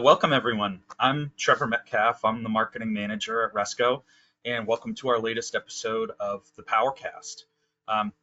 Welcome everyone. I'm Trevor Metcalf. I'm the marketing manager at Resco, and welcome to our latest episode of the Powercast.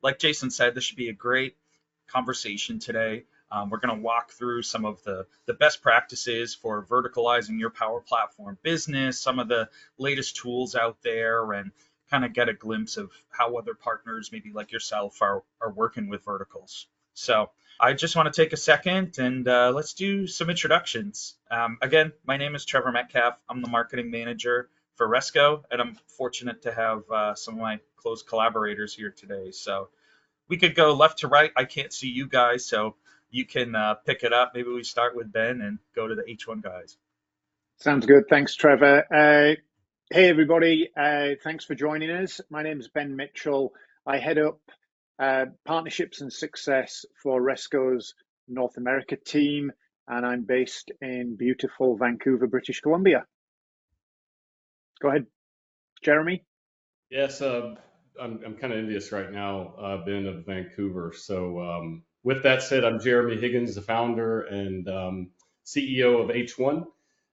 Like Jason said, this should be a great conversation today. We're going to walk through some of the best practices for verticalizing your Power Platform business, some of the latest tools out there, and kind of get a glimpse of how other partners, maybe like yourself, are working with verticals. So I just want to take a second and let's do some introductions. Again, my name is Trevor Metcalf. I'm the marketing manager for Resco, and I'm fortunate to have some of my close collaborators here today. So we could go left to right. I can't see you guys, so you can pick it up. Maybe we start with Ben and go to the H1 guys. Sounds good. Thanks, Trevor. Hey, everybody. Thanks for joining us. My name is Ben Mitchell. I head up partnerships and success for Resco's North America team, and I'm based in beautiful Vancouver, British Columbia. Go ahead, Jeremy. Yes, I'm kind of envious right now, Ben, of Vancouver. So with that said, I'm Jeremy Higgins, the founder and CEO of H1.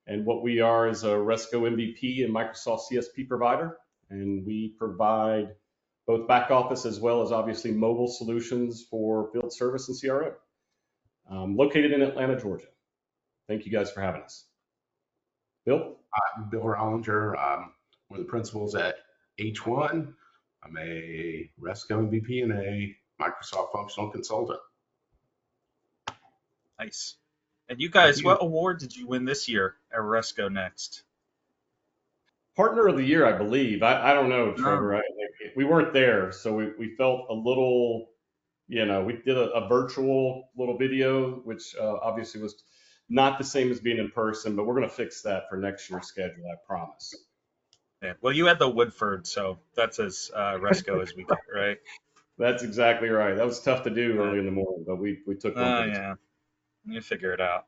And what we are is a Resco MVP and Microsoft CSP provider. And we provide both back office as well as obviously mobile solutions for field service and CRM. Located in Atlanta, Georgia. Thank you guys for having us. Bill? I'm Bill Rollinger. One of the principals at H1. I'm a Resco MVP and a Microsoft functional consultant. Nice. And you guys, what award did you win this year at Resco Next? Partner of the Year, I believe. I don't know, Trevor. We weren't there, so we felt a little, we did a virtual little video, which obviously was not the same as being in person, but we're going to fix that for next year's schedule, I promise. Yeah. Well, you had the Woodford, so that's as Resco as we get, right? That's exactly right. That was tough to do early in the morning, but we took one. Oh, yeah. You figure it out.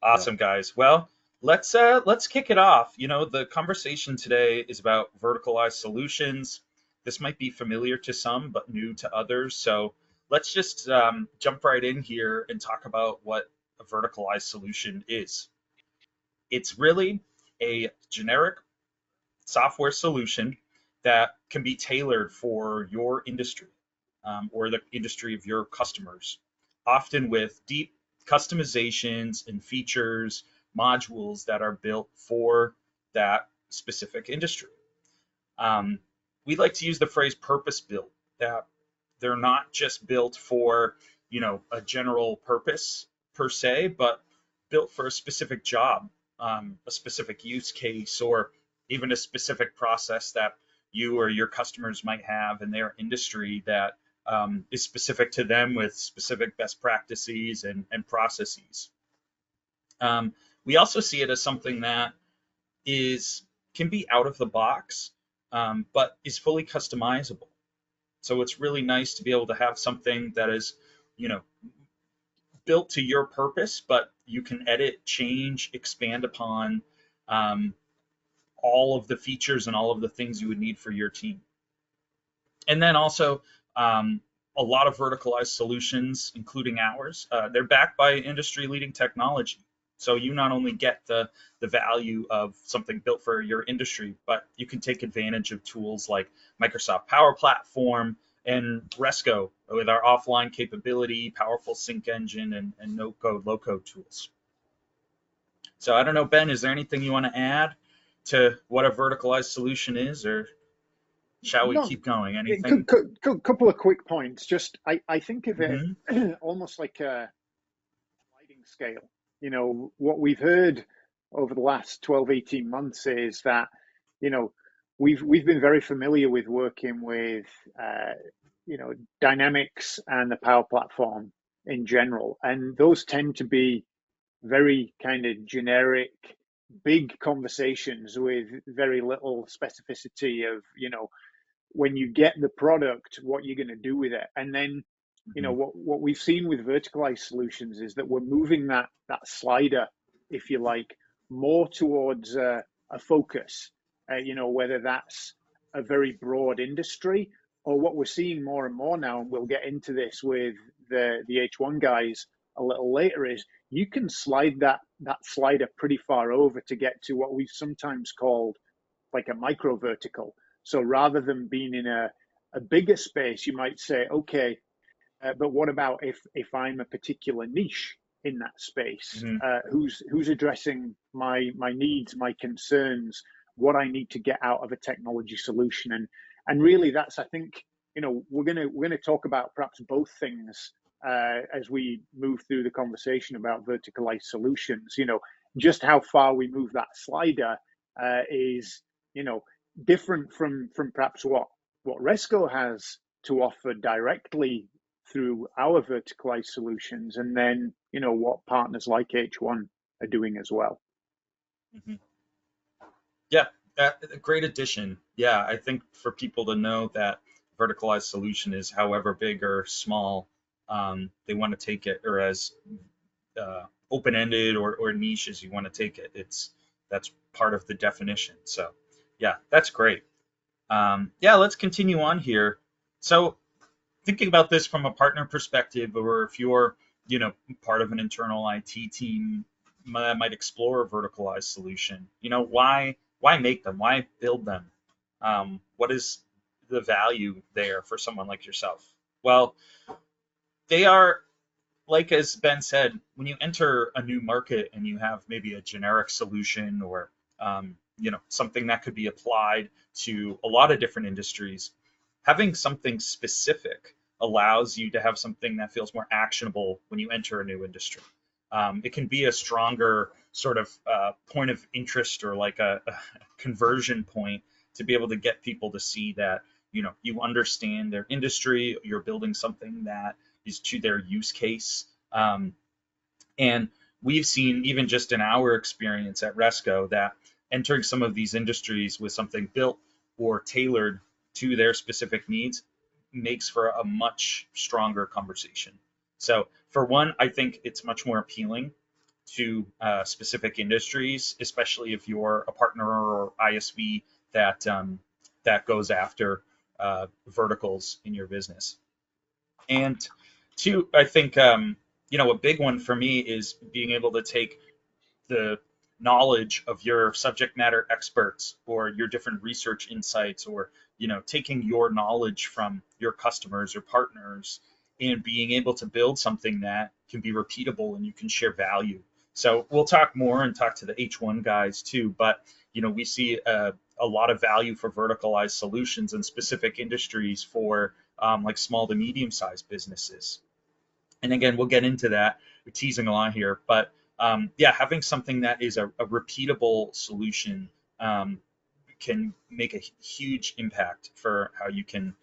Awesome, guys. Well, let's kick it off. The conversation today is about verticalized solutions. This might be familiar to some, but new to others. So let's just jump right in here and talk about what a verticalized solution is. It's really a generic software solution that can be tailored for your industry or the industry of your customers, often with deep customizations and features, modules that are built for that specific industry. We like to use the phrase purpose-built, that they're not just built for, a general purpose per se, but built for a specific job, a specific use case, or even a specific process that you or your customers might have in their industry that is specific to them with specific best practices and processes. We also see it as something that can be out of the box, but is fully customizable. So it's really nice to be able to have something that is, built to your purpose, but you can edit, change, expand upon all of the features and all of the things you would need for your team. And then also, a lot of verticalized solutions, including ours, they're backed by industry-leading technology. So you not only get the value of something built for your industry, but you can take advantage of tools like Microsoft Power Platform and Resco with our offline capability, powerful sync engine, and no-code, low-code tools. So I don't know, Ben, is there anything you want to add to what a verticalized solution is, or shall we keep going? Anything? Couple of quick points. Just I think of it almost like a sliding scale. What we've heard over the last 12, 18 months is that, we've been very familiar with working with, Dynamics and the Power Platform in general. And those tend to be very kind of generic, big conversations with very little specificity of, when you get the product, what you're going to do with it. And then, what we've seen with verticalized solutions is that we're moving that slider, if you like, more towards a focus, whether that's a very broad industry, or what we're seeing more and more now, and we'll get into this with the H1 guys a little later, is you can slide that slider pretty far over to get to what we've sometimes called like a micro vertical. So rather than being in a bigger space, you might say, okay, but what about if I'm a particular niche in that space? Hmm. Who's addressing my needs, my concerns, what I need to get out of a technology solution? And really, that's, I think, we're gonna talk about perhaps both things as we move through the conversation about verticalized solutions. Just how far we move that slider is different from perhaps what Resco has to offer directly through our verticalized solutions, and then what partners like H1 are doing as well. Hmm. Yeah, a great addition. Yeah, I think for people to know that verticalized solution is however big or small they want to take it, or as open-ended or niche as you want to take it. That's part of the definition. So yeah, that's great. Yeah, let's continue on here. So thinking about this from a partner perspective, or if you're, part of an internal IT team that might explore a verticalized solution, why make them? Why build them? What is the value there for someone like yourself? Well, they are, like as Ben said, when you enter a new market and you have maybe a generic solution or something that could be applied to a lot of different industries, having something specific allows you to have something that feels more actionable when you enter a new industry. It can be a stronger sort of point of interest, or like a conversion point, to be able to get people to see that you understand their industry, you're building something that is to their use case. And we've seen, even just in our experience at Resco, that entering some of these industries with something built or tailored to their specific needs makes for a much stronger conversation. So, for one, I think it's much more appealing to specific industries, especially if you're a partner or ISV that goes after verticals in your business. And two, I think a big one for me is being able to take the knowledge of your subject matter experts or your different research insights, or taking your knowledge from your customers or partners, and being able to build something that can be repeatable and you can share value. So we'll talk more and talk to the H1 guys too, but we see a lot of value for verticalized solutions in specific industries for like small to medium sized businesses. And again, we'll get into that. We're teasing a lot here, but yeah, having something that is a repeatable solution can make a huge impact for how you can,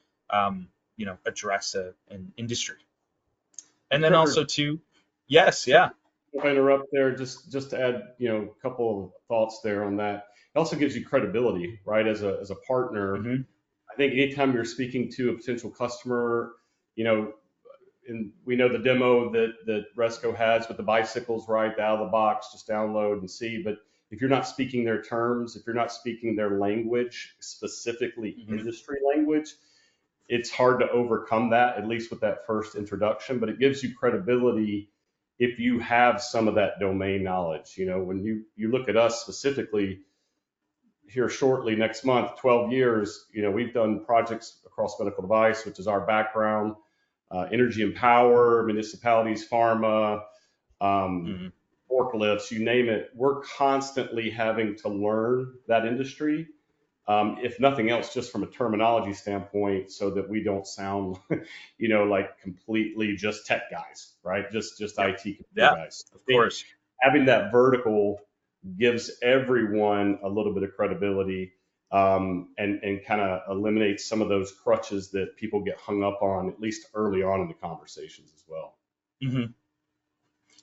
address an industry. And then Trevor, also too, yes, yeah. if I interrupt there, just to add, a couple of thoughts there on that. It also gives you credibility, right? As a partner, Hmm. I think anytime you're speaking to a potential customer, you know, and we know the demo that Resco has with the bicycles, right? Out of the box, just download and see. But if you're not speaking their terms, if you're not speaking their language, specifically Hmm. industry language, it's hard to overcome that, at least with that first introduction. But it gives you credibility if you have some of that domain knowledge. When you look at us specifically here shortly next month, 12 years, we've done projects across medical device, which is our background, energy and power, municipalities, pharma, um, Hmm. forklifts, you name it. We're constantly having to learn that industry, if nothing else, just from a terminology standpoint, so that we don't sound, like completely just tech guys, right? Just Yep. IT computer Yeah, guys. I of think course. having that vertical gives everyone a little bit of credibility, and kind of eliminates some of those crutches that people get hung up on, at least early on in the conversations as well. Hmm.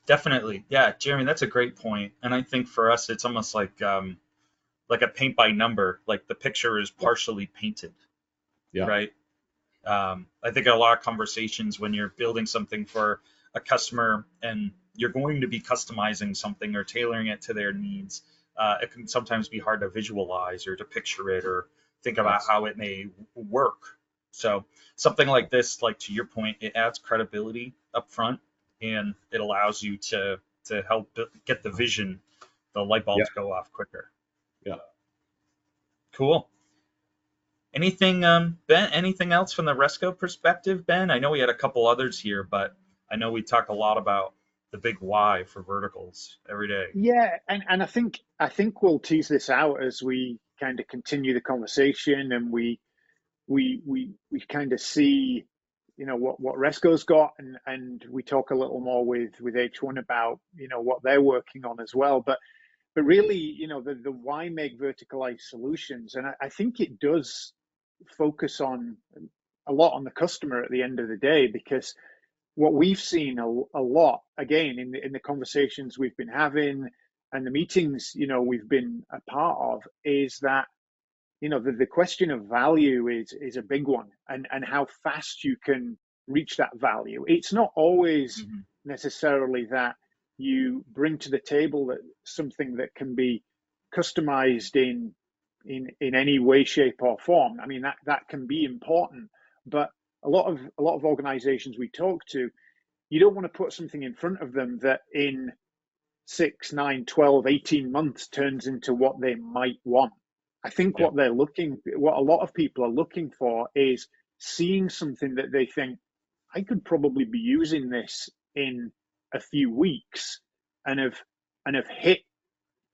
Definitely. Yeah, Jeremy, that's a great point. And I think for us, it's almost like a paint by number, like the picture is partially painted, Yeah. right? I think a lot of conversations when you're building something for a customer and you're going to be customizing something or tailoring it to their needs, it can sometimes be hard to visualize or to picture it or think about Yes. how it may work. So something like this, like to your point, it adds credibility up front, and it allows you to to help get the vision, the light Yeah. bulbs go off quicker. Yeah. Cool. Anything, Ben? Anything else from the Resco perspective, Ben? I know we had a couple others here, but I know we talk a lot about the big why for verticals every day. Yeah, and I think we'll tease this out as we kind of continue the conversation, and we kind of see, what Resco's got, and we talk a little more with H1 about, what they're working on as well. But really, the why make verticalized solutions, and I think it does focus on a lot on the customer at the end of the day, because what we've seen a lot, again, in the conversations we've been having and the meetings, we've been a part of, is that, the question of value is a big one, and how fast you can reach that value. It's not always Hmm. necessarily that you bring to the table that something that can be customized in any way, shape, or form. I mean, that can be important, but a lot of organizations we talk to, you don't want to put something in front of them that in 6, 9, 12, 18 months turns into what they might want. I think Yeah. what a lot of people are looking for is seeing something that they think, I could probably be using this in a few weeks, and have hit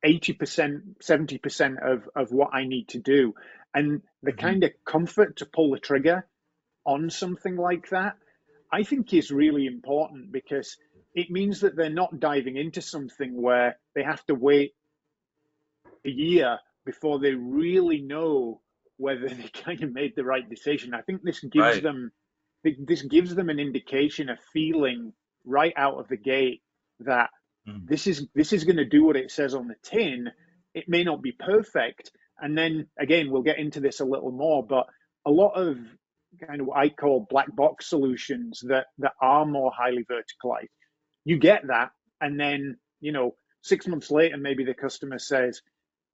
80%, 70% of what I need to do. And the Hmm. kind of comfort to pull the trigger on something like that, I think is really important, because it means that they're not diving into something where they have to wait a year before they really know whether they kind of made the right decision. I think Right. this gives them an indication, a feeling right out of the gate that Hmm. this is going to do what it says on the tin. It may not be perfect, and then again, we'll get into this a little more, but a lot of kind of what I call black box solutions that are more highly verticalized, you get that, and then 6 months later, maybe the customer says,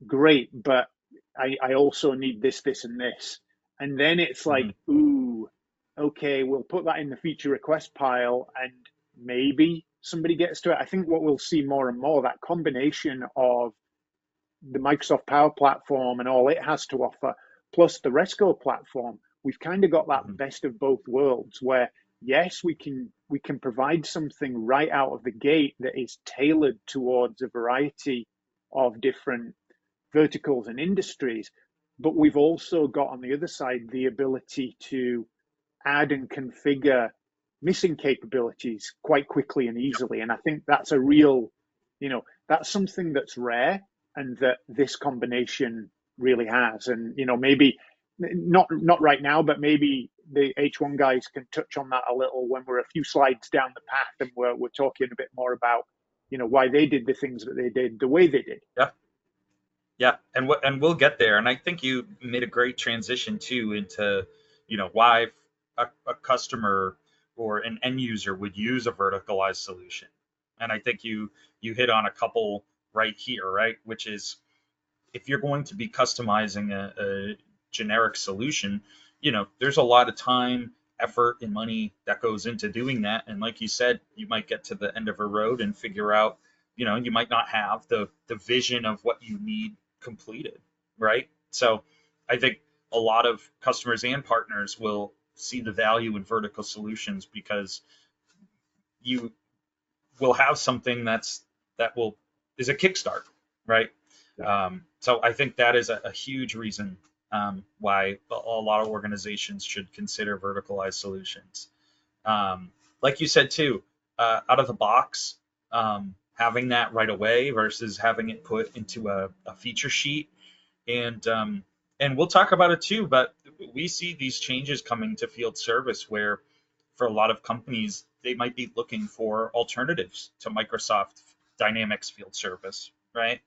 great, but I also need this, this, and this. And then it's Hmm. like, ooh, okay, we'll put that in the feature request pile, and maybe somebody gets to it. I think what we'll see more and more, that combination of the Microsoft Power Platform and all it has to offer, plus the Resco platform, we've kind of got that Hmm. best of both worlds, where yes, we can provide something right out of the gate that is tailored towards a variety of different verticals and industries, but we've also got on the other side the ability to add and configure missing capabilities quite quickly and easily. And I think that's a real, that's something that's rare, and that this combination really has. And maybe not right now, but maybe the H1 guys can touch on that a little when we're a few slides down the path, and we're talking a bit more about why they did the things that they did the way they did. Yeah. Yeah, and we'll get there. And I think you made a great transition too into, why a customer or an end user would use a verticalized solution. And I think you hit on a couple right here, right? Which is, if you're going to be customizing a generic solution, there's a lot of time, effort, and money that goes into doing that. And like you said, you might get to the end of a road and figure out, you might not have the vision of what you need completed, right? So I think a lot of customers and partners will see the value in vertical solutions because you will have something that will is a kickstart, right? Yeah. So I think that is a huge reason why a lot of organizations should consider verticalized solutions. Like you said too, out of the box, having that right away versus having it put into a feature sheet, and we'll talk about it too. But we see these changes coming to field service where, for a lot of companies, they might be looking for alternatives to Microsoft Dynamics field service, right?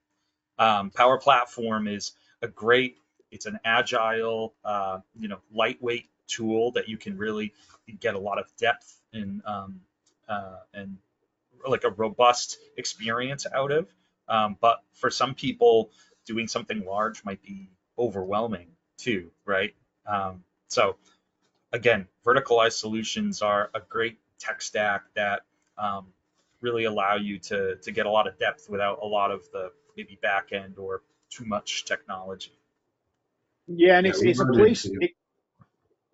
Power Platform is a great, it's an agile, lightweight tool that you can really get a lot of depth and like a robust experience out of. But for some people, doing something large might be overwhelming too, right? So again, verticalized solutions are a great tech stack that um, really allow you to get a lot of depth without a lot of the maybe back end or too much technology. Yeah, and Yeah, we it's a run place into.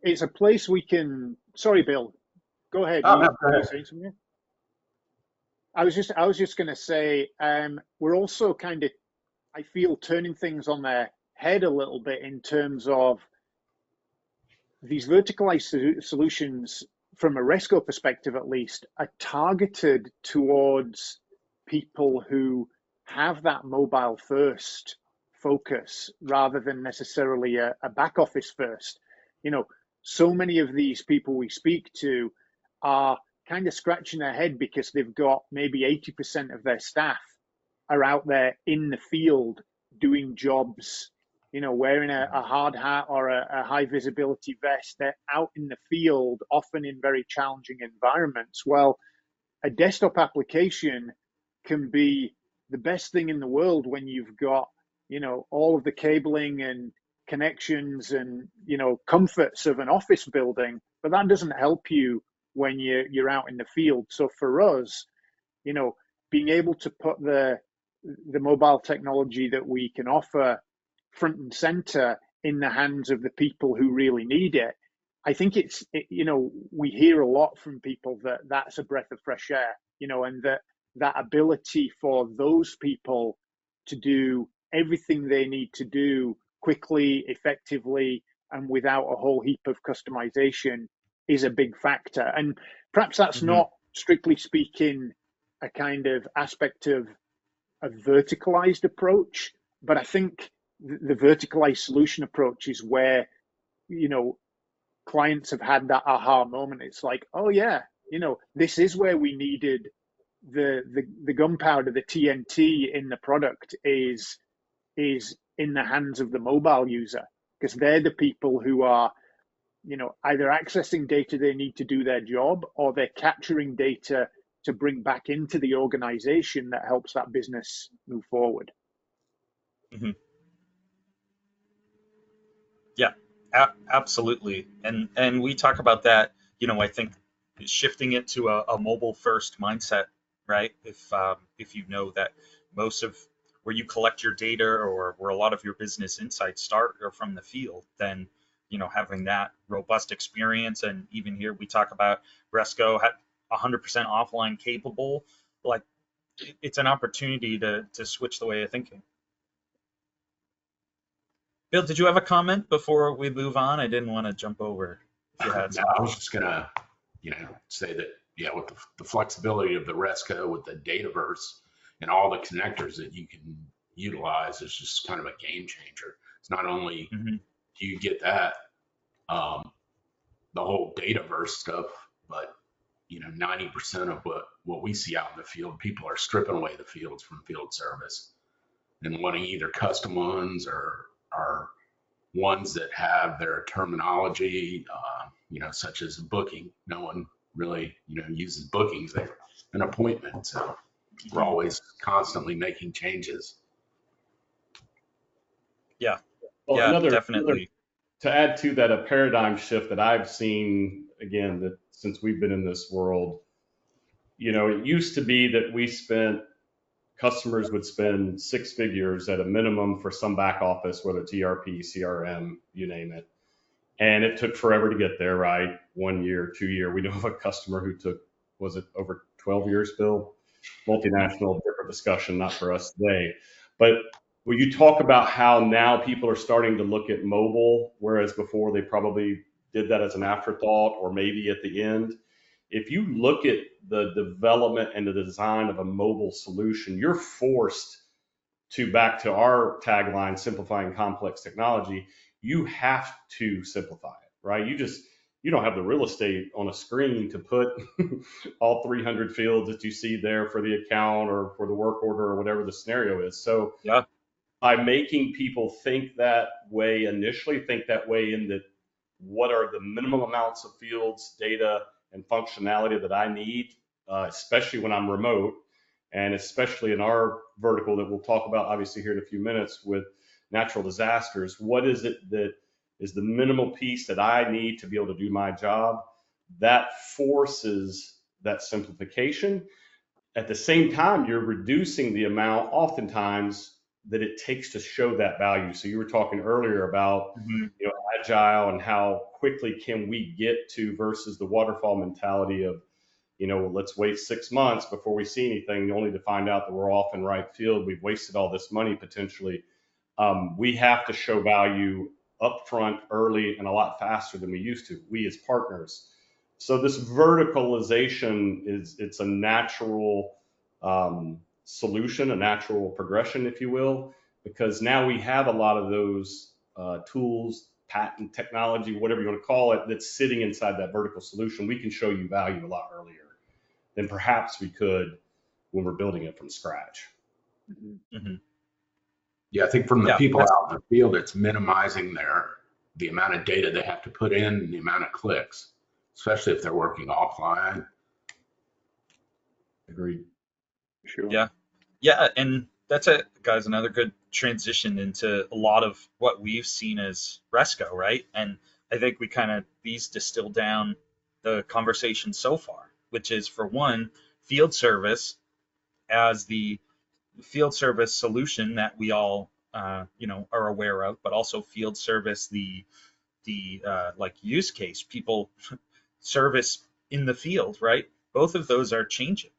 it's a place we can. Sorry, Bill. Go ahead. Oh no, You go were ahead. saying something? I was just going to say we're also kind of, I feel, turning things on their head a little bit in terms of these verticalized solutions, from a Resco perspective at least, are targeted towards people who have that mobile first focus rather than necessarily a back office first. You know, so many of these people we speak to are kind of scratching their head because they've got maybe 80% of their staff are out there in the field doing jobs, you know, wearing a hard hat or a high visibility vest. They're out in the field, often in very challenging environments. Well, a desktop application can be the best thing in the world when you've got, you know, all of the cabling and connections and, you know, comforts of an office building, but that doesn't help you when you're out in the field. So for us, you know, being able to put the mobile technology that we can offer front and center in the hands of the people who really need it, I think you know, we hear a lot from people that that's a breath of fresh air, you know, and that ability for those people to do everything they need to do quickly, effectively, and without a whole heap of customization is a big factor. And perhaps that's Hmm. not, strictly speaking, a kind of aspect of a verticalized approach, but I think the verticalized solution approach is where, you know, clients have had that aha moment. It's like, oh yeah, you know, this is where we needed the gunpowder, the TNT in the product is in the hands of the mobile user, because they're the people who are, you know, either accessing data they need to do their job, or they're capturing data to bring back into the organization that helps that business move forward. Hmm. Yeah, absolutely. And we talk about that. I think shifting it to a mobile first mindset, right? If you know that most of where you collect your data or where a lot of your business insights start are from the field, then having that robust experience. And even here we talk about Resco had 100% offline capable. Like it's an opportunity to switch the way of thinking. Bill, did you have a comment before we move on? I didn't want to jump over if you had No, something. I was just gonna, say that, yeah, with the flexibility of the Resco with the Dataverse and all the connectors that you can utilize is just kind of a game changer. It's not only Hmm. do you get that, the whole Dataverse stuff, but 90% of what we see out in the field, people are stripping away the fields from field service and wanting either custom ones or ones that have their terminology, such as booking. No one really, uses bookings. They're an appointment. So we're Hmm. always constantly making changes. Yeah, Well, yeah, another definitely. to add to that, a paradigm shift that I've seen again that since we've been in this world, it used to be that customers would spend six figures at a minimum for some back office, whether it's ERP, CRM, you name it. And it took forever to get there, right? 1 year, 2 year. We know of a customer who took, was it over 12 years, Bill? Multinational, different discussion, not for us today. But when you talk about how now people are starting to look at mobile, whereas before they probably did that as an afterthought or maybe at the end, if you look at the development and the design of a mobile solution, you're forced to, back to our tagline, simplifying complex technology, you have to simplify it, right? You don't have the real estate on a screen to put all 300 fields that you see there for the account or for the work order or whatever the scenario is. So Yeah. by making people think that way initially, think that way in that what are the minimum amounts of fields, data, and functionality that I need, especially when I'm remote, and especially in our vertical that we'll talk about obviously here in a few minutes with natural disasters. What is it that is the minimal piece that I need to be able to do my job? That forces that simplification. at the same time, you're reducing the amount oftentimes that it takes to show that value. So you were talking earlier about, Hmm. agile and how quickly can we get to versus the waterfall mentality of, let's wait 6 months before we see anything, only to find out that we're off in right field. We've wasted all this money potentially. We have to show value upfront, early, and a lot faster than we used to, we as partners. So this verticalization it's a natural solution, a natural progression, if you will, because now we have a lot of those tools, patent technology, whatever you want to call it, that's sitting inside that vertical solution. We can show you value a lot earlier than perhaps we could when we're building it from scratch. Mhm. Hmm. Yeah, I think from the Yeah, people that's out in the field, it's minimizing the amount of data they have to put in and the amount of clicks, especially if they're working offline. Agreed. Sure. yeah, yeah, and that's a guys another good transition into a lot of what we've seen as Resco, right? And I think we kind of these distill down the conversation so far, which is for one, field service as the field service solution that we all are aware of, but also field service the like use case people service in the field, right? Both of those are changing.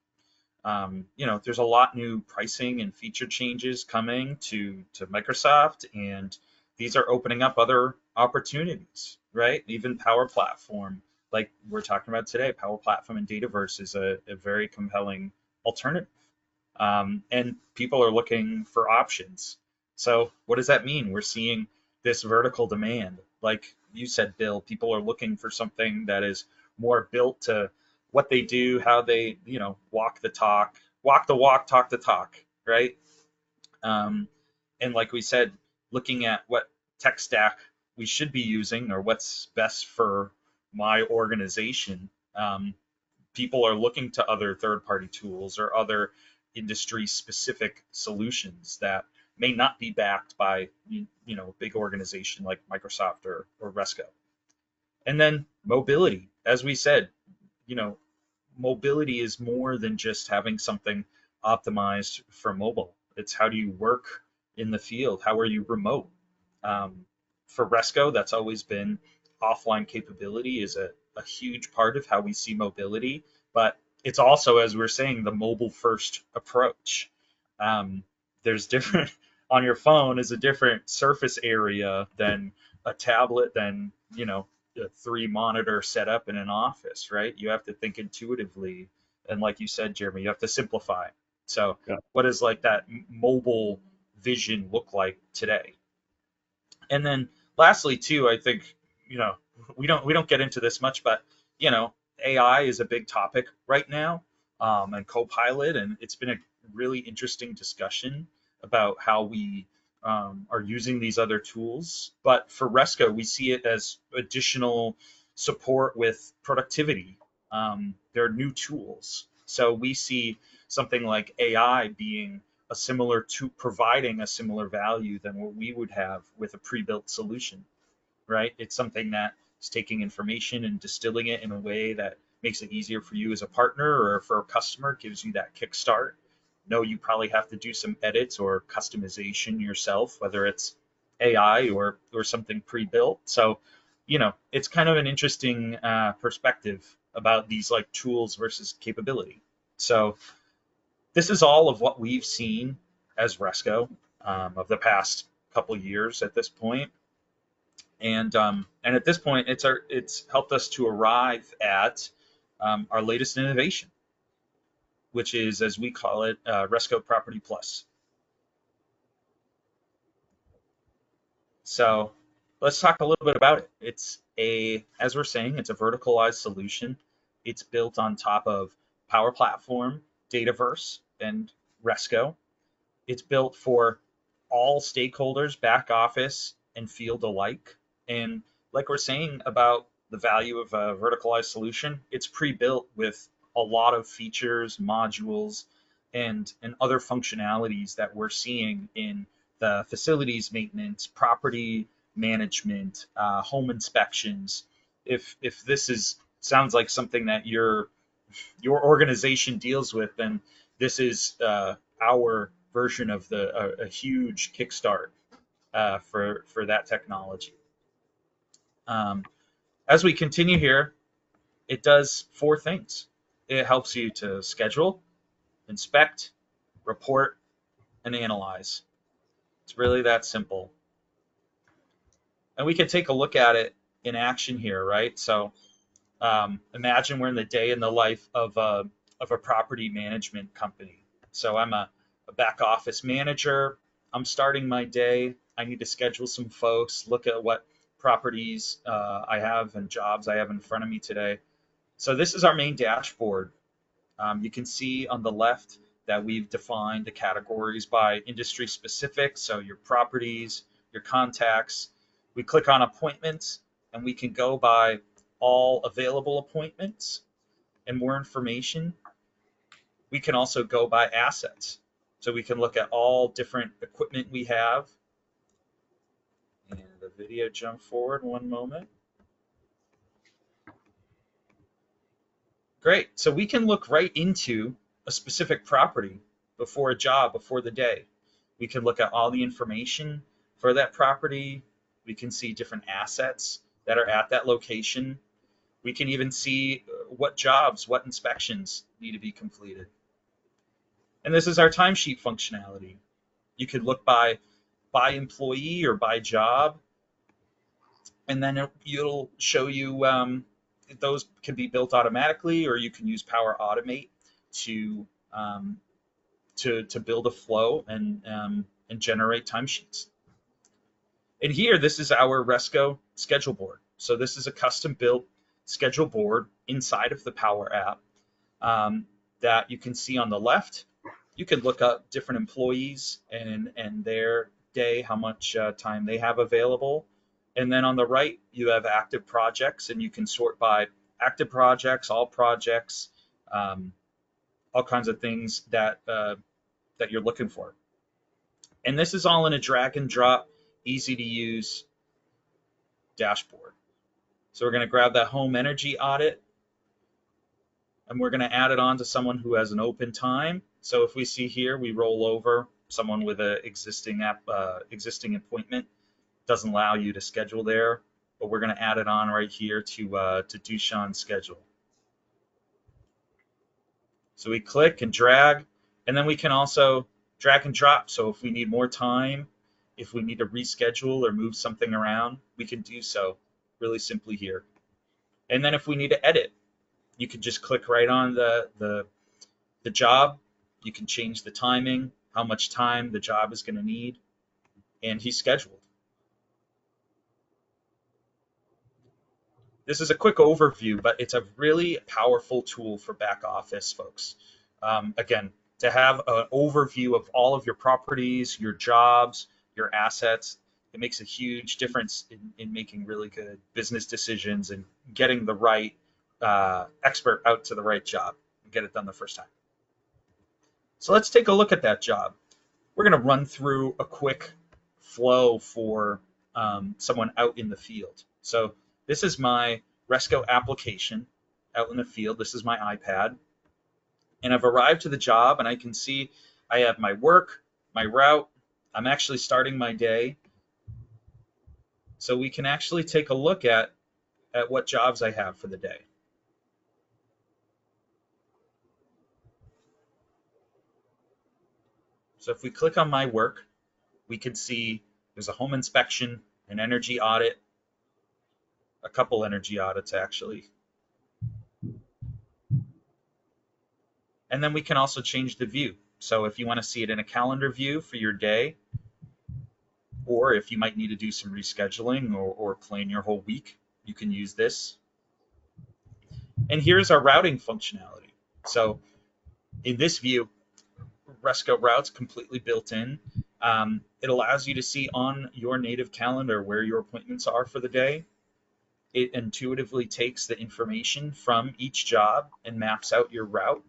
There's a lot new pricing and feature changes coming to Microsoft, and these are opening up other opportunities, right? Even Power Platform, like we're talking about today, Power Platform and Dataverse is a very compelling alternative, and people are looking for options. So what does that mean? We're seeing this vertical demand. Like you said, Bill, people are looking for something that is more built to what they do, how they, walk the talk, walk the walk, talk the talk, right? Um, and like we said, looking at what tech stack we should be using or what's best for my organization. People are looking to other third-party tools or other industry-specific solutions that may not be backed by a big organization like Microsoft or Resco. And then mobility, as we said, you know, mobility is more than just having something optimized for mobile. It's how do you work in the field? How are you remote? Um, for Resco, that's always been offline capability is a huge part of how we see mobility, but it's also, as we're saying, the mobile first approach. Um, there's different on your phone is a different surface area than a tablet, than a three monitor setup in an office, right? You have to think intuitively, and like you said, Jeremy, you have to simplify. So, Yeah. what does like that mobile vision look like today? And then lastly, too, I think you know we don't get into this much, but you know AI is a big topic right now, and Copilot, and it's been a really interesting discussion about how we are using these other tools. But for Resco, we see it as additional support with productivity. They're new tools, so we see something like AI being a similar to providing a similar value than what we would have with a pre-built solution, right? It's something that is taking information and distilling it in a way that makes it easier for you as a partner or for a customer, gives you that kickstart. No, you probably have to do some edits or customization yourself, whether it's AI or something pre-built. So, it's kind of an interesting perspective about these like tools versus capability. So this is all of what we've seen as Resco of the past couple years at this point. And at this point, it's helped us to arrive at our latest innovation, which is, as we call it, Resco Property Plus. So let's talk a little bit about it. As we're saying, it's a verticalized solution. It's built on top of Power Platform, Dataverse, and Resco. It's built for all stakeholders, back office and field alike. And like we're saying about the value of a verticalized solution, it's pre-built with a lot of features, modules, and other functionalities that we're seeing in the facilities maintenance, property management, home inspections. If this is sounds like something that your organization deals with, then this is our version of a huge kickstart for that technology. As we continue here, it does 4 things. It helps you to schedule, inspect, report, and analyze. It's really that simple. And we can take a look at it in action here, right? So imagine we're in the day in the life of a property management company. So I'm a back office manager. I'm starting my day. I need to schedule some folks, look at what properties I have and jobs I have in front of me today. So this is our main dashboard. You can see on the left that we've defined the categories by industry specific, so your properties, your contacts. We click on appointments, and we can go by all available appointments and more information. We can also go by assets. So we can look at all different equipment we have. And the video jump forward one moment. Great. So we can look right into a specific property before a job, before the day. We can look at all the information for that property. We can see different assets that are at that location. We can even see what jobs, what inspections need to be completed. And this is our timesheet functionality. You could look by employee or by job, and then it'll show you those can be built automatically, or you can use Power Automate to build a flow and generate timesheets. And here, this is our Resco schedule board. So this is a custom-built schedule board inside of the Power app that you can see on the left. You can look up different employees and their day, how much time they have available. And then on the right, you have active projects, and you can sort by active projects, all projects, all kinds of things that you're looking for. And this is all in a drag and drop, easy to use dashboard. So we're going to grab that home energy audit, and we're going to add it on to someone who has an open time. So if we see here, we roll over someone with an existing appointment. Doesn't allow you to schedule there, but we're going to add it on right here to Dushan's schedule. So we click and drag, and then we can also drag and drop. So if we need more time, if we need to reschedule or move something around, we can do so really simply here. And then if we need to edit, you can just click right on the job. You can change the timing, how much time the job is going to need, and he's scheduled. This is a quick overview, but it's a really powerful tool for back office folks. Again, to have an overview of all of your properties, your jobs, your assets, it makes a huge difference in making really good business decisions and getting the right expert out to the right job and get it done the first time. So let's take a look at that job. We're going to run through a quick flow for someone out in the field. So this is my Resco application out in the field. This is my iPad. And I've arrived to the job, and I can see I have my work, my route. I'm actually starting my day. So we can actually take a look at what jobs I have for the day. So if we click on my work, we can see there's a home inspection, an energy audit, a couple energy audits actually. And then we can also change the view. So if you want to see it in a calendar view for your day, or if you might need to do some rescheduling or plan your whole week, you can use this. And here's our routing functionality. So in this view, Resco routes completely built in. It allows you to see on your native calendar where your appointments are for the day. It intuitively takes the information from each job and maps out your route.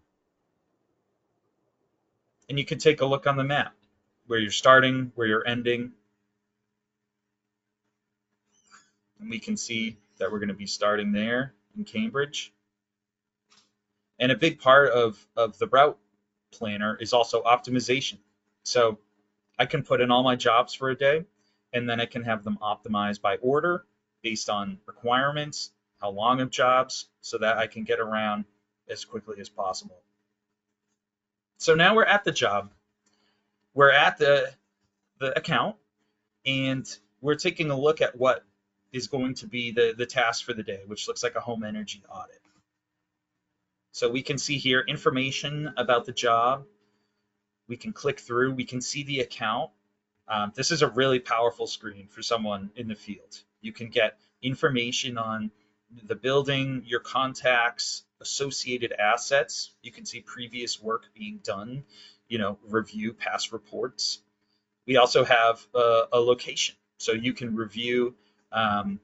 And you can take a look on the map where you're starting, where you're ending. And we can see that we're going to be starting there in Cambridge. And a big part of the route planner is also optimization. So I can put in all my jobs for a day, and then I can have them optimized by order based on requirements, how long of jobs, so that I can get around as quickly as possible. So now we're at the job, we're at the account, and we're taking a look at what is going to be the task for the day, which looks like a home energy audit. So we can see here information about the job. We can click through, we can see the account. This is a really powerful screen for someone in the field. You can get information on the building, your contacts, associated assets. You can see previous work being done, review past reports. We also have a location. So you can review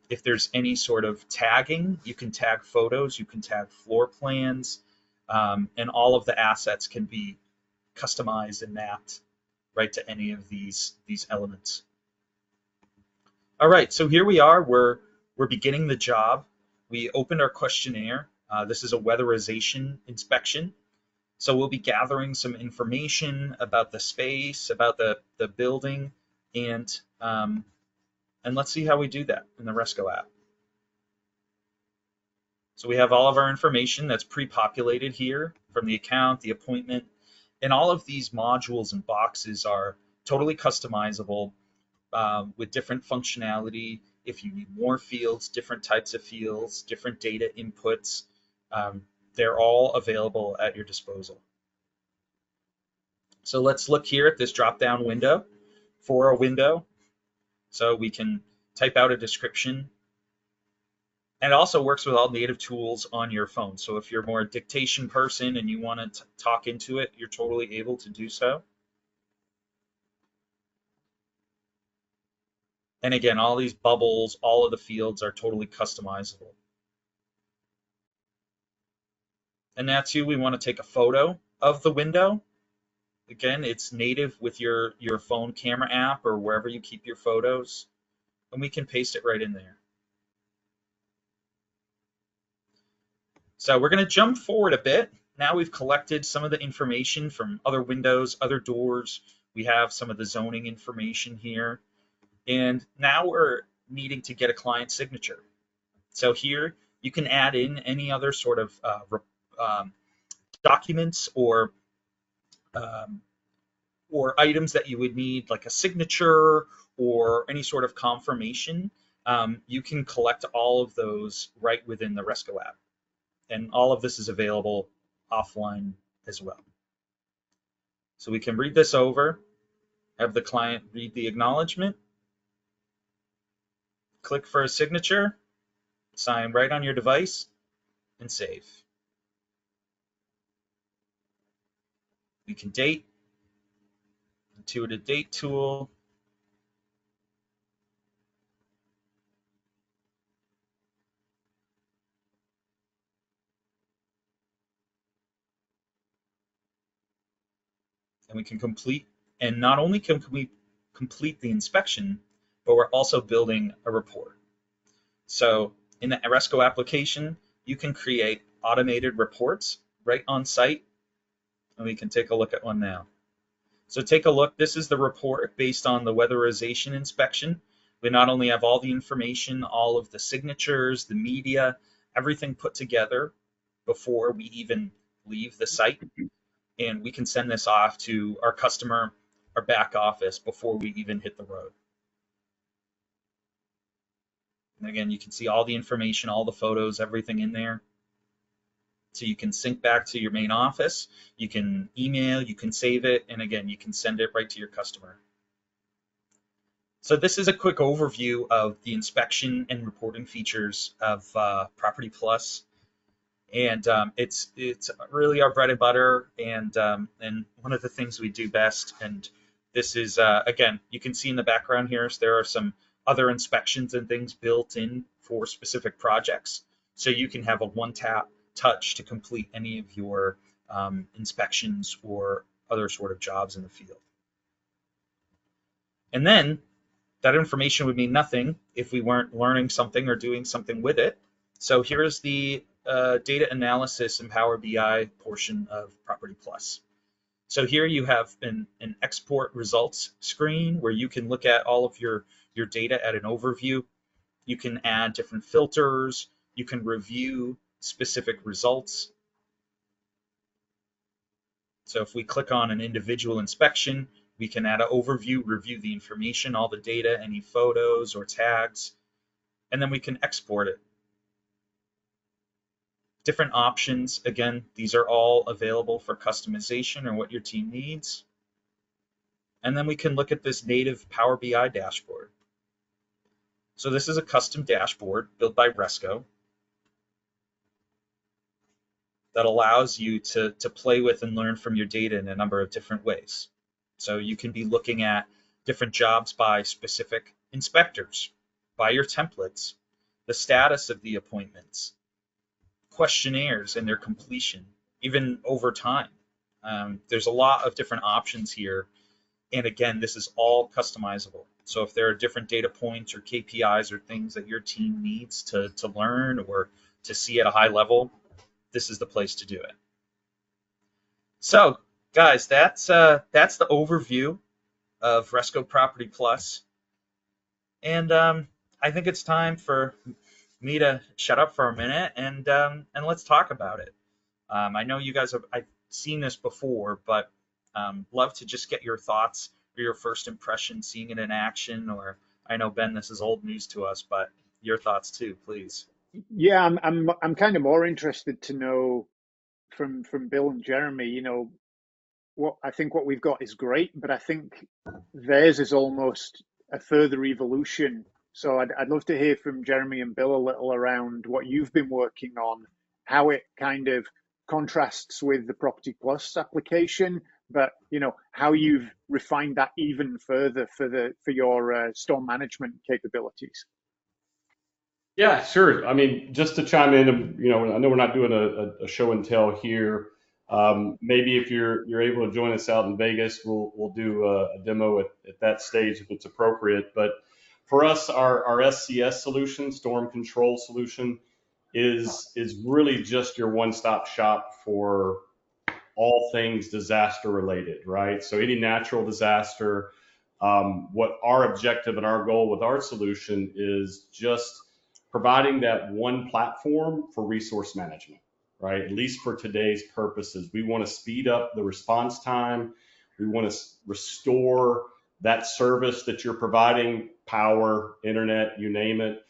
if there's any sort of tagging. You can tag photos, you can tag floor plans, and all of the assets can be customized and mapped right to any of these elements. All right, so here we are. We're beginning the job. We opened our questionnaire. This is a weatherization inspection. So we'll be gathering some information about the space, about the building, and let's see how we do that in the Resco app. So we have all of our information that's pre-populated here from the account, the appointment, and all of these modules and boxes are totally customizable with different functionality. If you need more fields, different types of fields, different data inputs, they're all available at your disposal. So let's look here at this drop-down window for a window. So we can type out a description. And it also works with all native tools on your phone. So if you're more a dictation person and you want to talk into it, you're totally able to do so. And again, all these bubbles, all of the fields are totally customizable. And now too, we want to take a photo of the window. Again, it's native with your phone camera app or wherever you keep your photos. And we can paste it right in there. So we're going to jump forward a bit. Now we've collected some of the information from other windows, other doors. We have some of the zoning information here. And now we're needing to get a client signature. So here you can add in any other sort of documents or items that you would need, like a signature or any sort of confirmation. You can collect all of those right within the Resco app. And all of this is available offline as well. So we can read this over, have the client read the acknowledgement, click for a signature, sign right on your device, and save. We can date, intuitive date tool. And we can complete, and not only can we complete the inspection, but we're also building a report. So in the Resco application, you can create automated reports right on site, and we can take a look at one now. So take a look. This is the report based on the weatherization inspection. We not only have all the information, all of the signatures, the media, everything put together before we even leave the site, and we can send this off to our customer, our back office, before we even hit the road. And again, you can see all the information, all the photos, everything in there. So you can sync back to your main office, you can email, you can save it, and again, you can send it right to your customer. So this is a quick overview of the inspection and reporting features of Property Plus. And it's really our bread and butter, and one of the things we do best. And this is, again, you can see in the background here, so there are some other inspections and things built in for specific projects. So you can have a one-tap touch to complete any of your inspections or other sort of jobs in the field. And then that information would mean nothing if we weren't learning something or doing something with it. So here's the data analysis and Power BI portion of Property Plus. So here you have an export results screen where you can look at all of your data at an overview. You can add different filters. You can review specific results. So if we click on an individual inspection, we can add an overview, review the information, all the data, any photos or tags, and then we can export it. Different options. Again, these are all available for customization or what your team needs. And then we can look at this native Power BI dashboard. So this is a custom dashboard built by Resco that allows you to play with and learn from your data in a number of different ways. So you can be looking at different jobs by specific inspectors, by your templates, the status of the appointments, questionnaires and their completion, even over time. There's a lot of different options here. And again, this is all customizable. So if there are different data points or KPIs or things that your team needs to learn or to see at a high level, this is the place to do it. So, guys, that's the overview of Resco Property Plus, and I think it's time for me to shut up for a minute and let's talk about it. I know you guys I've seen this before, but love to just get your thoughts or your first impression seeing it in action. Or I know, Ben, this is old news to us, but your thoughts too, please. Yeah, I'm kind of more interested to know from Bill and Jeremy, what I think what we've got is great, but I think theirs is almost a further evolution. So I'd love to hear from Jeremy and Bill a little around what you've been working on, how it kind of contrasts with the Property Plus application, but how you've refined that even further for your storm management capabilities. Yeah, sure. I mean, just to chime in, I know we're not doing a show and tell here. Maybe if you're able to join us out in Vegas, we'll do a demo at that stage if it's appropriate. But for us, our SCS solution, storm control solution, is really just your one-stop shop for all things disaster related, right? So any natural disaster, what our objective and our goal with our solution is just providing that one platform for resource management, right? At least for today's purposes. We want to speed up the response time. We want to restore that service that you're providing, power, internet, you name it.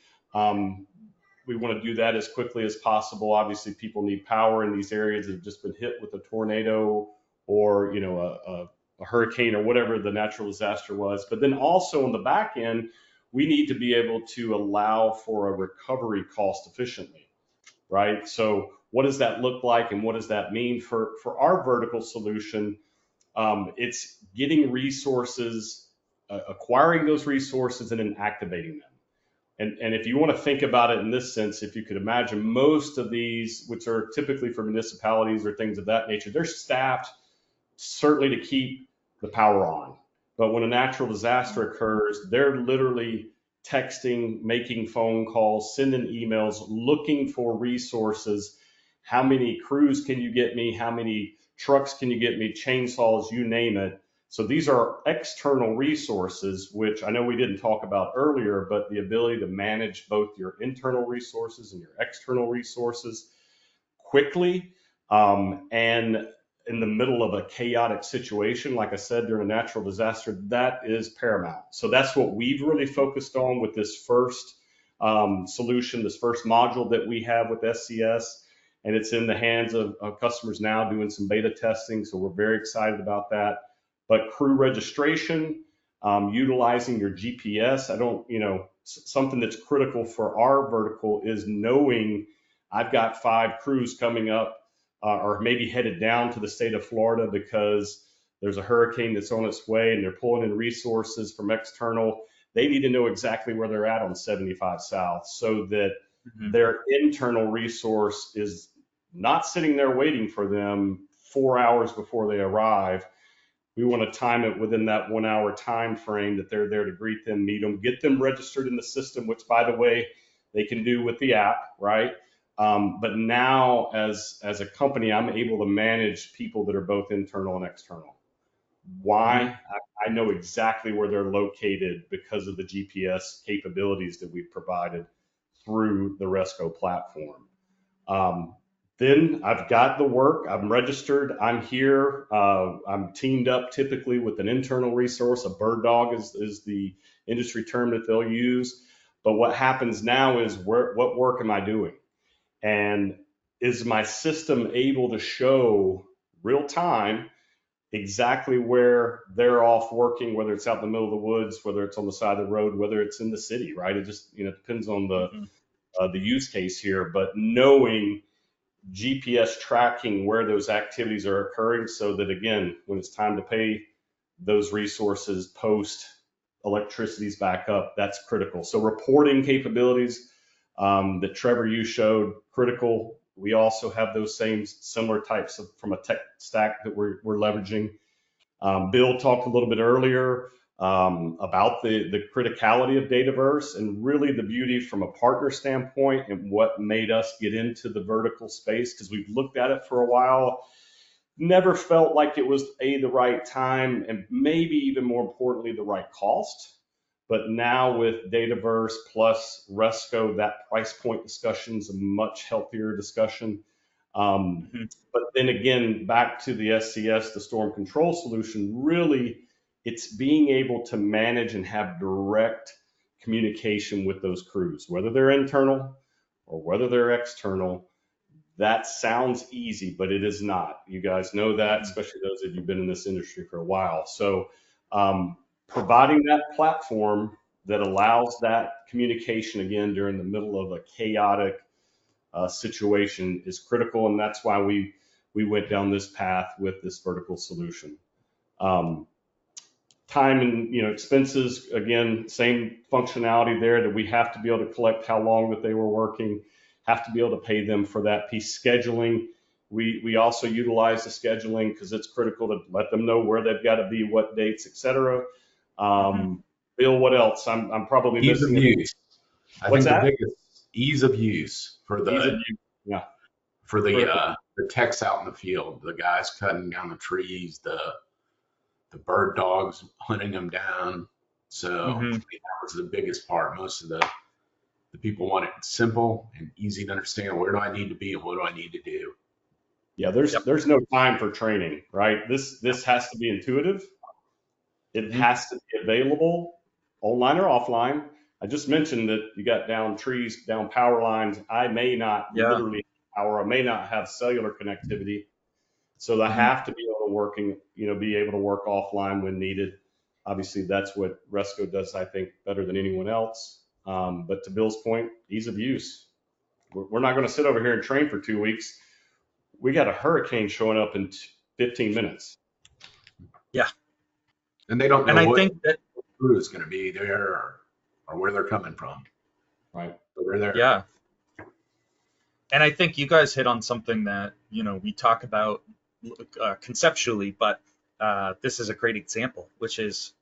We want to do that as quickly as possible. Obviously, people need power in these areas that have just been hit with a tornado or a hurricane or whatever the natural disaster was. But then also on the back end, we need to be able to allow for a recovery cost efficiently, right? So what does that look like and what does that mean for our vertical solution? It's getting resources, acquiring those resources and then activating them. And if you want to think about it in this sense, if you could imagine most of these, which are typically for municipalities or things of that nature, they're staffed certainly to keep the power on. But when a natural disaster occurs, they're literally texting, making phone calls, sending emails, looking for resources. How many crews can you get me? How many trucks can you get me? Chainsaws, you name it. So these are external resources, which I know we didn't talk about earlier, but the ability to manage both your internal resources and your external resources quickly and in the middle of a chaotic situation, like I said, during a natural disaster, that is paramount. So that's what we've really focused on with this first solution, this first module that we have with SCS. And it's in the hands of customers now doing some beta testing. So we're very excited about that. But crew registration, utilizing your GPS, something that's critical for our vertical is knowing I've got 5 crews coming up or maybe headed down to the state of Florida because there's a hurricane that's on its way and they're pulling in resources from external. They need to know exactly where they're at on 75 South so that their internal resource is not sitting there waiting for them 4 hours before they arrive. We want to time it within that 1 hour time frame that they're there to greet them, meet them, get them registered in the system, which, by the way, they can do with the app, right? But now, as a company, I'm able to manage people that are both internal and external. Hmm. Why? I know exactly where they're located because of the GPS capabilities that we've provided through the Resco platform. Um, then I've got the work. I'm registered. I'm here. I'm teamed up typically with an internal resource. A bird dog is the industry term that they'll use. But what happens now is what work am I doing? And is my system able to show real time exactly where they're off working, whether it's out in the middle of the woods, whether it's on the side of the road, whether it's in the city, right? It just, depends on Hmm. the use case here, but knowing GPS tracking where those activities are occurring so that, again, when it's time to pay those resources post electricity's back up, that's critical. So reporting capabilities that Trevor, you showed, critical. We also have those same similar types from a tech stack that we're leveraging. Bill talked a little bit earlier about the criticality of Dataverse and really the beauty from a partner standpoint and what made us get into the vertical space because we've looked at it for a while. Never felt like it was the right time and maybe even more importantly, the right cost. But now with Dataverse plus Resco, that price point discussion is a much healthier discussion. Um, Hmm. but then again, back to the SCS, the storm control solution, really, it's being able to manage and have direct communication with those crews, whether they're internal or whether they're external. That sounds easy, but it is not. You guys know that, Hmm. especially those of you who've been in this industry for a while. So, providing that platform that allows that communication again during the middle of a chaotic situation is critical, and that's why we went down this path with this vertical solution. Um, Time and expenses, again, same functionality there that we have to be able to collect how long that they were working, have to be able to pay them for that piece. Scheduling, we also utilize the scheduling because it's critical to let them know where they've got to be, what dates, etc. Hmm. Bill, what else? I'm probably Ease of missing a. use. I What's think the that? biggest ease of use for Ease of the use. Yeah, for critical. the techs out in the field, the guys cutting down the trees, the bird dogs hunting them down. So Hmm. that was the biggest part. Most of the people want it simple and easy to understand. Where do I need to be and what do I need to do? Yeah, Yep. there's no time for training, right? This has to be intuitive. It Hmm. has to be available online or offline. I just mentioned that you got down trees, down power lines. I may not Yeah. literally power, I may not have cellular connectivity. So I Hmm. have to be able to be able to work offline when needed. Obviously, that's what Resco does, I think, better than anyone else. But to Bill's point, ease of use. We're not going to sit over here and train for 2 weeks. We got a hurricane showing up in 15 minutes, Yeah. And they don't And know I what think that, crew is going to be there or where they're coming from. right? But they're there. yeah. And I think you guys hit on something that, we talk about conceptually, but this is a great example, which is,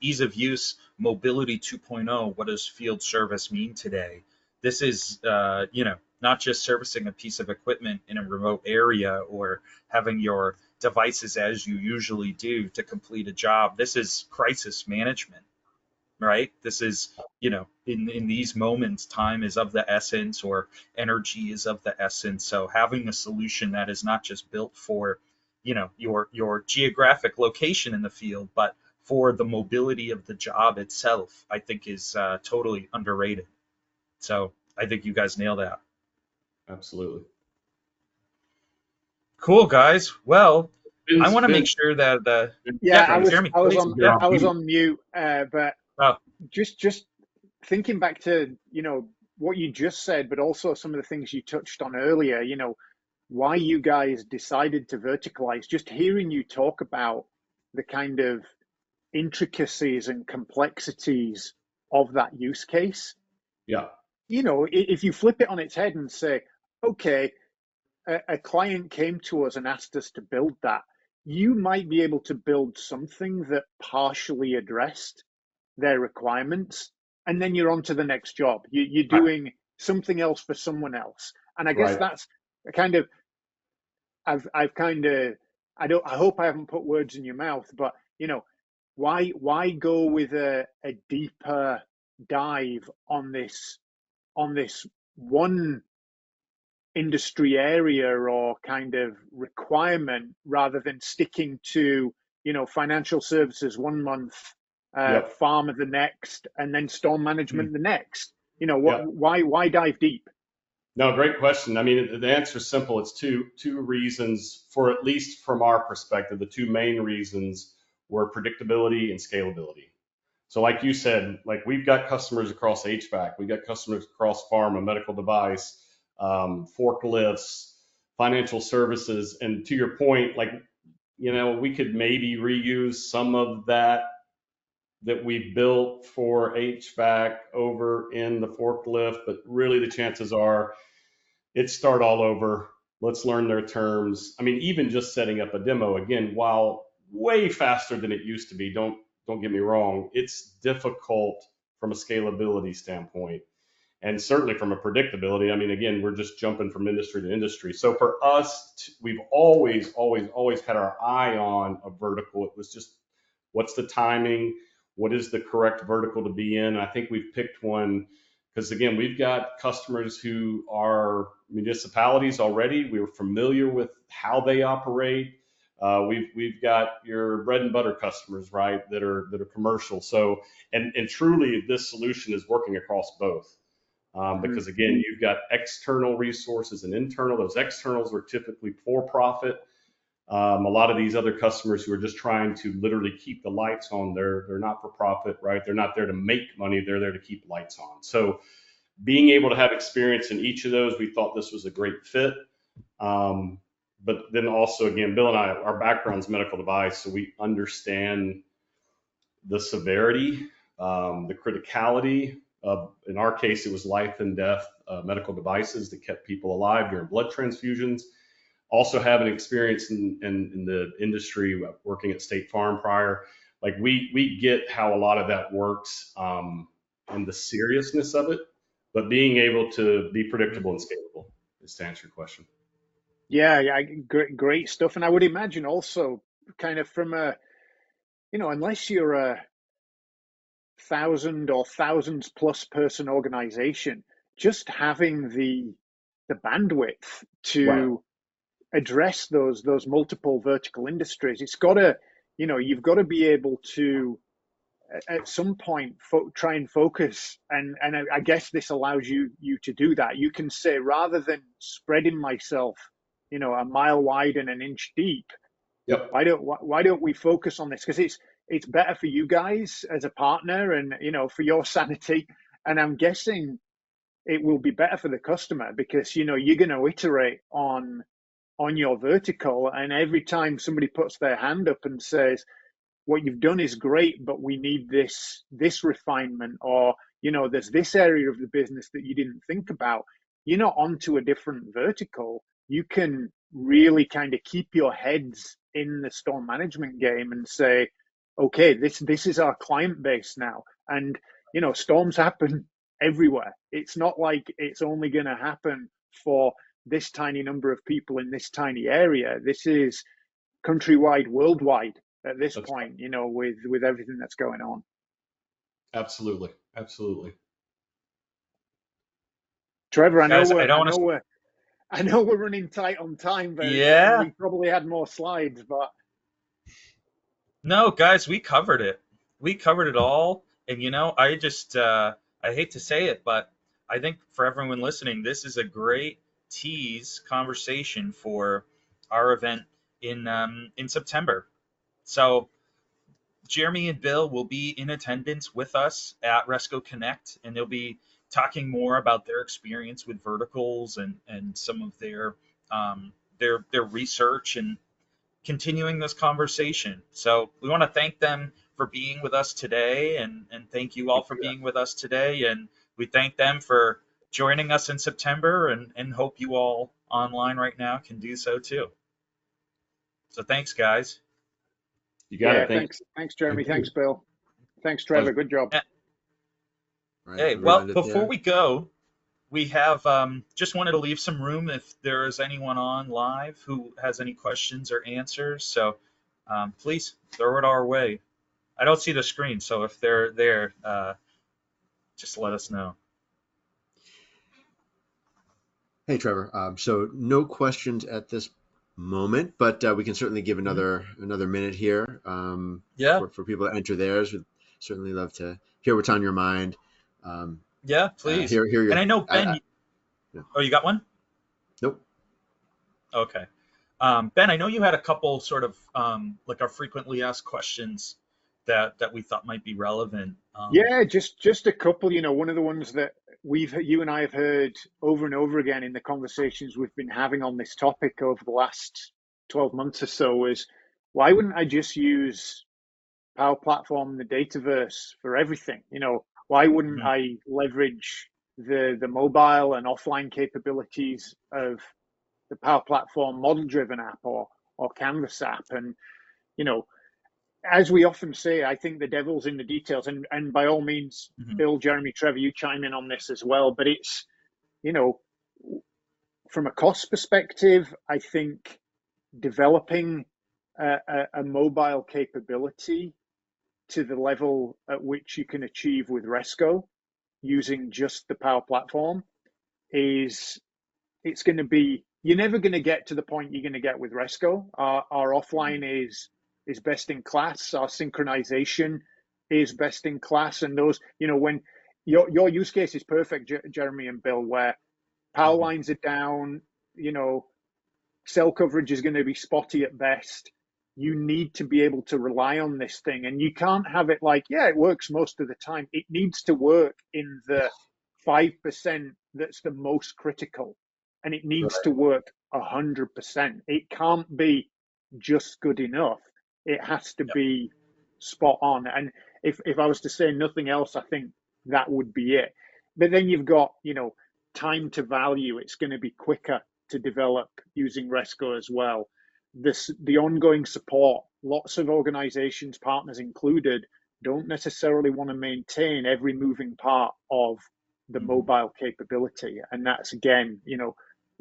ease of use, mobility 2.0. What does field service mean today? This is, not just servicing a piece of equipment in a remote area or having your devices as you usually do to complete a job. This is crisis management, right? This is, in these moments, time is of the essence or energy is of the essence. So having a solution that is not just built for, your geographic location in the field, but for the mobility of the job itself, I think is totally underrated. So I think you guys nail that. Absolutely. Cool, guys. Well, I Vince, want to make Vince, sure that the Yeah, yeah, I trying to was Jeremy, I was please. on You're Yeah. on I was mute. on mute, but Oh. just thinking back to what you just said, but also some of the things you touched on earlier. Why you guys decided to verticalize. Just hearing you talk about the kind of intricacies and complexities of that use case. yeah, If you flip it on its head and say, okay, a client came to us and asked us to build that, you might be able to build something that partially addressed their requirements, and then you're on to the next job. You're right, doing something else for someone else. And I guess Right. that's kind of, I've kind of, I hope I haven't put words in your mouth, but why go with a deeper dive on this one industry area or kind of requirement rather than sticking to financial services 1 month, Yep. pharma the next, and then storm Hmm. management the next? Yep. Why dive deep? No, great question. I mean, the answer is simple. It's two reasons, for at least from our perspective, the two main reasons were predictability and scalability. So like you said, like we've got customers across HVAC, we've got customers across pharma, medical device, forklifts, financial services. And to your point, like, we could maybe reuse some of that we built for HVAC over in the forklift, but really the chances are it's start all over. Let's learn their terms. I mean, even just setting up a demo, again, while way faster than it used to be, don't get me wrong, it's difficult from a scalability standpoint. And certainly from a predictability. I mean, again, we're just jumping from industry to industry. So for us, we've always had our eye on a vertical. It was just, what's the timing? What is the correct vertical to be in? And I think we've picked one because, again, we've got customers who are municipalities already. We were familiar with how they operate. We've got your bread and butter customers, right, that are commercial. So and truly, this solution is working across both. Mm-hmm. Because again, you've got external resources and internal. Those externals are typically for profit. A lot of these other customers who are just trying to literally keep the lights on, they're not for profit, right? They're not there to make money. They're there to keep lights on. So being able to have experience in each of those, we thought this was a great fit. But then also, again, Bill and I, our background's medical device, so we understand the severity, the criticality of, in our case, it was life and death medical devices that kept people alive during blood transfusions. Also having experience in the industry, working at State Farm prior, like we get how a lot of that works, and the seriousness of it, but being able to be predictable and scalable is to answer your question. Yeah, great stuff. And I would imagine also kind of from unless you're a 1,000 or thousands plus person organization, just having the bandwidth Right. to address those multiple vertical industries, it's got to, you've got to be able to at some point try and focus, and I guess this allows you to do that. You can say, rather than spreading myself a mile wide and an inch deep, Yep. why don't we focus on this? Because it's better for you guys as a partner, and for your sanity, and I'm guessing it will be better for the customer, because you're going to iterate on your vertical, and every time somebody puts their hand up and says, what you've done is great, but we need this refinement, or there's this area of the business that you didn't think about, you're not onto a different vertical. You can really kind of keep your heads in the storm management game and say, okay, this is our client base now. And storms happen everywhere. It's not like it's only going to happen for this tiny number of people in this tiny area. This is countrywide, worldwide at this That's point, with everything that's going on. absolutely. Absolutely. Trevor, I know Guys, I we're don't I want know to. we're I know we're running tight on time, and Yeah. we probably had more slides, but No, guys, we covered it. We covered it all. And I just I hate to say it, but I think for everyone listening, this is a great tease conversation for our event in September. So Jeremy and Bill will be in attendance with us at Resco Connect, and they'll be talking more about their experience with verticals and some of their research and continuing this conversation. So we want to thank them for being with us today, and thank you all for being with us today. And we thank them for joining us in September, and hope you all online right now can do so too. So thanks, guys. You got yeah, it. Thank thanks, Jeremy, thank thanks, you. Bill, thanks, Pleasure. Trevor, good job. Eh, Right. Hey, Have a good well, night. before Yeah. we go, we have just wanted to leave some room if there is anyone on live who has any questions or answers. So please throw it our way. I don't see the screen, so if they're there, just let us know. Hey, Trevor. So no questions at this moment, but we can certainly give another minute here Yeah, for people to enter theirs. We'd certainly love to hear what's on your mind. yeah, please. Hear And your. I know Ben. No. Oh, you got one? Nope. Okay. Ben, I know you had a couple sort of like our frequently asked questions that we thought might be relevant. Yeah, just a couple. One of the ones that you and I have heard over and over again in the conversations we've been having on this topic over the last 12 months or so is, why wouldn't I just use Power Platform, the Dataverse for everything? Why wouldn't Mhm, I leverage the mobile and offline capabilities of the Power Platform model driven app or Canvas app? And you know, as we often say, I think the devil's in the details. And by all means, mhm, Bill, Jeremy, Trevor, you chime in on this as well. But it's, you know, from a cost perspective, I think developing a mobile capability to the level at which you can achieve with Resco using just the Power Platform is, it's going to be, you're never going to get to the point you're going to get with Resco. Our offline is best in class. Our synchronization is best in class. And those, when your use case is perfect, Jeremy and Bill, where power mhm, lines are down, you know, cell coverage is going to be spotty at best. You need to be able to rely on this thing. And you can't have it like, yeah, it works most of the time. It needs to work in the 5% that's the most critical. And it needs to work 100%. It can't be just good enough. It has to yep, be spot on. And if I was to say nothing else, I think that would be it. But then you've got, time to value. It's going to be quicker to develop using Resco as well. The ongoing support, lots of organizations, partners included, don't necessarily want to maintain every moving part of the mhm, mobile capability. And that's again,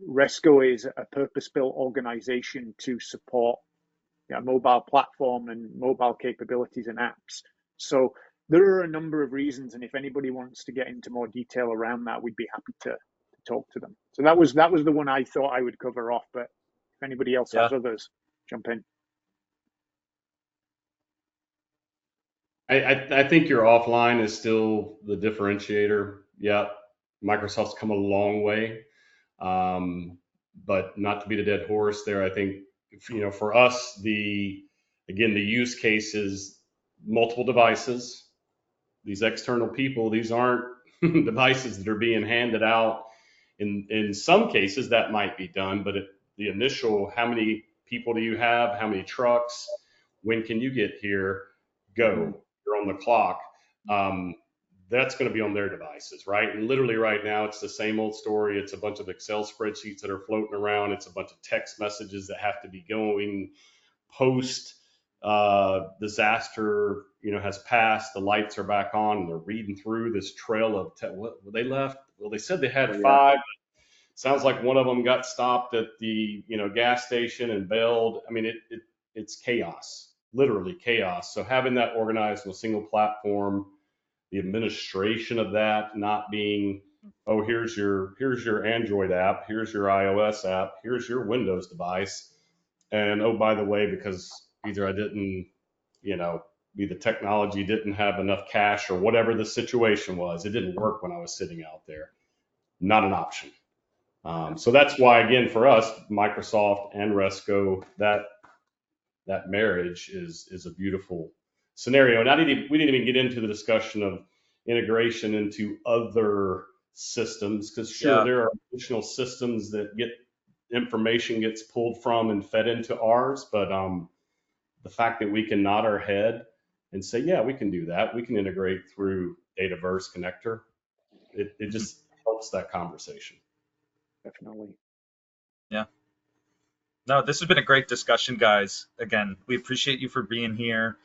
Resco is a purpose-built organization to support mobile platform and mobile capabilities and apps. So there are a number of reasons, and if anybody wants to get into more detail around that, we'd be happy to talk to them. So that was the one I thought I would cover off, but if anybody else yeah, has others, jump in. I think your offline is still the differentiator. Yeah, Microsoft's come a long way, but not to beat a dead horse there. I think for us the use case is multiple devices. These external people, these aren't devices that are being handed out. In some cases, that might be done, but the initial, how many people do you have? How many trucks? When can you get here? Mm-hmm. Go. You're on the clock. Um, that's going to be on their devices, right? And literally right now, it's the same old story. It's a bunch of Excel spreadsheets that are floating around. It's a bunch of text messages that have to be going post disaster, has passed. The lights are back on, and they're reading through this trail of what they left. Well, they said they had Oh yeah, five. Sounds like one of them got stopped at the gas station and bailed. I mean, it's chaos, literally chaos. So having that organized in a single platform, the administration of that not being, oh, here's your Android app, here's your iOS app, here's your Windows device, and oh, by the way, because either I didn't, you know, be the technology didn't have enough cash or whatever the situation was, it didn't work when I was sitting out there. Not an option. yeah, So that's why, again, for us, Microsoft and Resco, that marriage is a beautiful scenario. And we didn't even get into the discussion of integration into other systems, because sure, yeah, there are additional systems that information gets pulled from and fed into ours, but the fact that we can nod our head and say, yeah, we can do that. We can integrate through Dataverse connector. It mhm, just helps that conversation. definitely. yeah. No, this has been a great discussion, guys. Again, we appreciate you for being here.